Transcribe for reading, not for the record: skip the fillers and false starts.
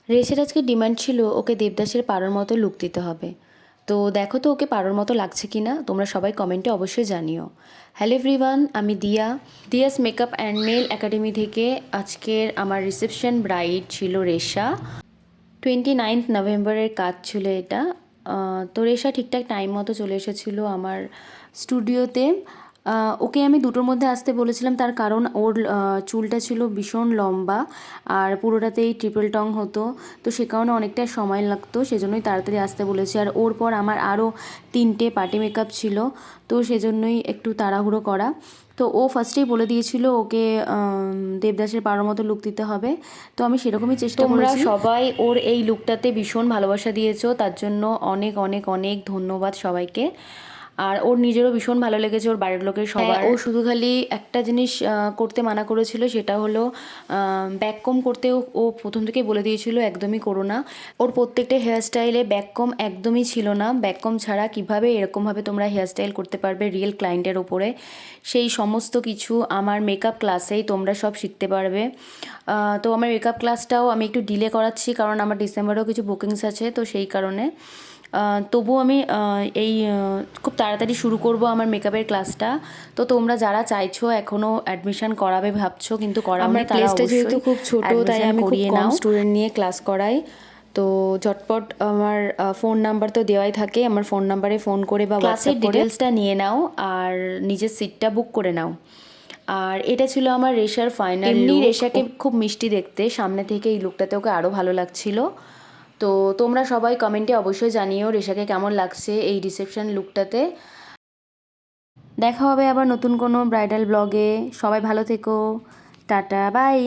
রেশের আজকে ডিমান্ড ছিল ওকে দেবদাসের পারোর মতো লুক দিতে হবে। তো দেখো তো ওকে পারোর মতো লাগছে কি না, তোমরা সবাই কমেন্টে অবশ্যই জানিও। হ্যালো এভরিওয়ান, আমি Diya's makeup and nail academy থেকে। আজকের আমার রিসেপশন ব্রাইড ছিল রেশা। 29 নভেম্বরের কাজ ছিল এটা। তো রেশা ঠিকঠাক টাইম মতো চলে এসেছিলো আমার স্টুডিওতে। ওকে আমি দুটোর মধ্যে আসতে বলেছিলাম, তার কারণ ওর চুলটা ছিল ভীষণ লম্বা আর পুরোটাতেই ট্রিপল টং হতো, তো সে কারণে অনেকটা সময় লাগতো, সেজন্যই তাড়াতাড়ি আসতে বলেছি। আর ওর পর আমার আরও 3টে পার্টি মেকআপ ছিল, তো সেজন্যই একটু তাড়াহুড়ো করা। তো ও ফার্স্টেই বলে দিয়েছিল ওকে দেবদাসের পারোর মতো লুক দিতে হবে, তো আমি সেরকমই চেষ্টা করেছি। তোমরা সবাই ওর এই লুকটাতে ভীষণ ভালোবাসা দিয়েছো, তার জন্য অনেক অনেক অনেক ধন্যবাদ সবাইকে। আর ওর নিজেরও ভীষণ ভালো লেগেছে, ওর বাড়ির লোকের সবার। ও শুধু খালি একটা জিনিস করতে মানা করেছিল, সেটা হলো ব্যাককম করতে। ও প্রথম থেকেই বলে দিয়েছিল একদমই করো না। ওর প্রত্যেকটা হেয়ারস্টাইলে ব্যাককম একদমই ছিল না। ব্যাককম ছাড়া কিভাবে এরকমভাবে তোমরা হেয়ারস্টাইল করতে পারবে রিয়েল ক্লায়েন্টের ওপরে, সেই সমস্ত কিছু আমার মেকআপ ক্লাসেই তোমরা সব শিখতে পারবে। তো আমার মেকআপ ক্লাসটাও আমি একটু ডিলে করাচ্ছি, কারণ আমার ডিসেম্বরেও কিছু বুকিংস আছে, তো সেই কারণে। তবুও আমি এই খুব তাড়াতাড়ি শুরু করব আমার মেকআপের ক্লাসটা। তো তোমরা যারা চাইছো এখনও অ্যাডমিশন করাবে ভাবছো কিন্তু করাওনি, তারা প্লেসটা যেহেতু খুব ছোট, তাই আমি খুব কম স্টুডেন্ট নিয়ে ক্লাস করাই। তো ঝটপট আমার ফোন নাম্বার তো দেওয়াই থাকে, আমার ফোন নাম্বারে ফোন করে বা ক্লাসের ডিটেলসটা নিয়ে নাও আর নিজের সিটটা বুক করে নাও। আর এটা ছিল আমার রেশার ফাইনাল। এমনি রেশাকে খুব মিষ্টি দেখতে, সামনে থেকে এই লুকটাতে ওকে আরও ভালো লাগছিল। তো তোমরা সবাই কমেন্টে অবশ্যই জানিও রেশাকে কেমন লাগছে এই রিসেপশন লুকটাতে। দেখা হবে আবার নতুন কোনো ব্রাইডাল ব্লগে। সবাই ভালো থেকো, টাটা, বাই।